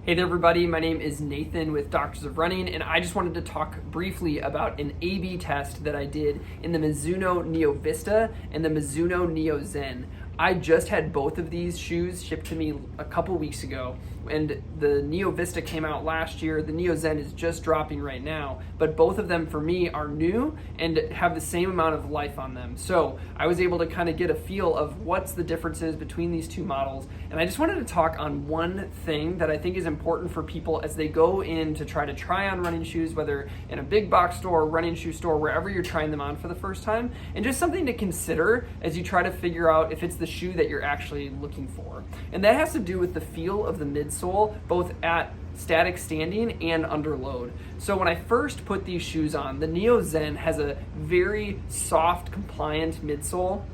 Hey there everybody, my name is Nathan with Doctors of Running, and I just wanted to talk briefly about an A/B test that I did in the Mizuno Neo Vista and the Mizuno Neo Zen. I just had both of these shoes shipped to me a couple weeks ago, and the Neo Vista came out last year. The Neo Zen is just dropping right now, but both of them for me are new and have the same amount of life on them. So I was able to kind of get a feel of what's the differences between these two models, and I just wanted to talk on one thing that I think is important for people as they go in to try on running shoes, whether in a big box store, running shoe store, wherever you're trying them on for the first time, and just something to consider as you try to figure out if it's the shoe that you're actually looking for. And that has to do with the feel of the midsole, both at static standing and under load. So when I first put these shoes on, the Neo Zen has a very soft, compliant midsole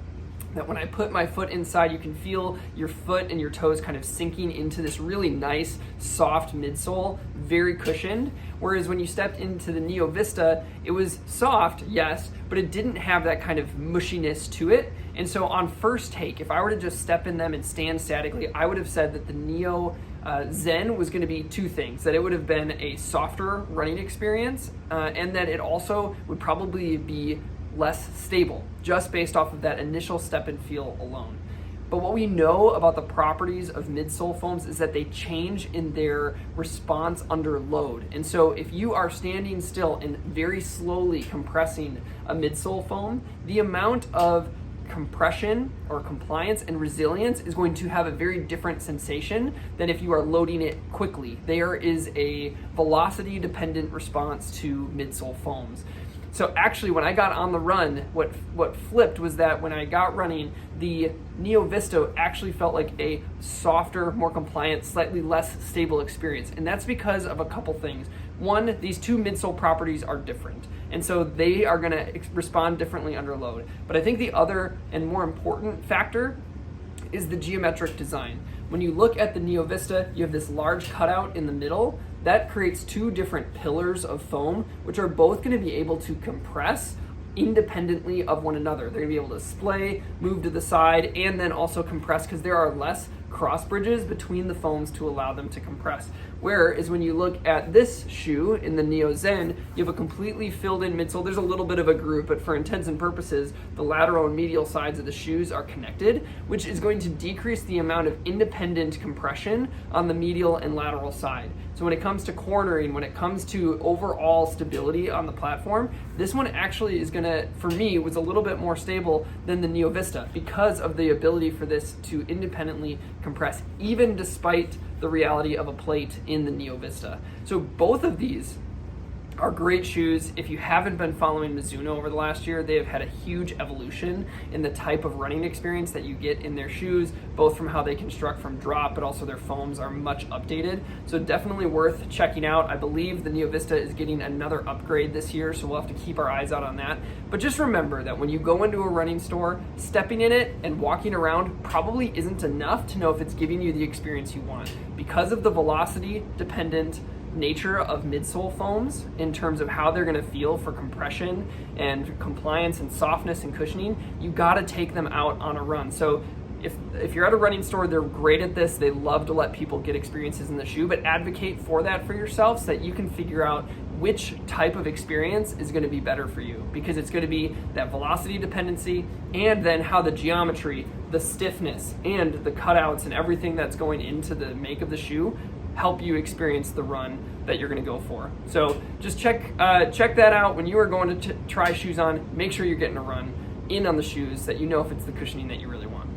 that when I put my foot inside, you can feel your foot and your toes kind of sinking into this really nice, soft midsole, very cushioned. Whereas when you stepped into the Neo Vista, it was soft, yes, but it didn't have that kind of mushiness to it. And so on first take, if I were to just step in them and stand statically, I would have said that the Neo Zen was going to be two things: that it would have been a softer running experience, and that it also would probably be less stable, just based off of that initial step and feel alone. But what we know about the properties of midsole foams is that they change in their response under load. And so if you are standing still and very slowly compressing a midsole foam, the amount of compression or compliance and resilience is going to have a very different sensation than if you are loading it quickly. There is a velocity dependent response to midsole foams. So actually, when I got on the run, what flipped was that when I got running, the Neo Vista actually felt like a softer, more compliant, slightly less stable experience. And that's because of a couple things. One, these two midsole properties are different, and so they are going to respond differently under load. But I think the other and more important factor is the geometric design. When you look at the Neo Vista, you have this large cutout in the middle. That creates two different pillars of foam, which are both going to be able to compress independently of one another. They're going to be able to splay, move to the side, and then also compress because there are less cross bridges between the foams to allow them to compress. Whereas when you look at this shoe in the Neo Zen, you have a completely filled in midsole. There's a little bit of a groove, but for intents and purposes, the lateral and medial sides of the shoes are connected, which is going to decrease the amount of independent compression on the medial and lateral side. So when it comes to cornering, when it comes to overall stability on the platform, this one actually is gonna, for me, was a little bit more stable than the Neo Vista because of the ability for this to independently compress, even despite the reality of a plate in the Neo Vista. So both of these are great shoes. If you haven't been following Mizuno over the last year, they have had a huge evolution in the type of running experience that you get in their shoes, both from how they construct from drop, but also their foams are much updated. So definitely worth checking out. I believe the Neo Vista is getting another upgrade this year, so we'll have to keep our eyes out on that. But just remember that when you go into a running store, stepping in it and walking around probably isn't enough to know if it's giving you the experience you want. Because of the velocity dependent nature of midsole foams in terms of how they're going to feel for compression and compliance and softness and cushioning, you got to take them out on a run. So if you're at a running store, they're great at this. They love to let people get experiences in the shoe, but advocate for that for yourself so that you can figure out which type of experience is going to be better for you, because it's going to be that velocity dependency and then how the geometry, the stiffness, and the cutouts and everything that's going into the make of the shoe help you experience the run that you're going to go for. So just check that out when you are going to try shoes on. Make sure you're getting a run in on the shoes, that you know if it's the cushioning that you really want.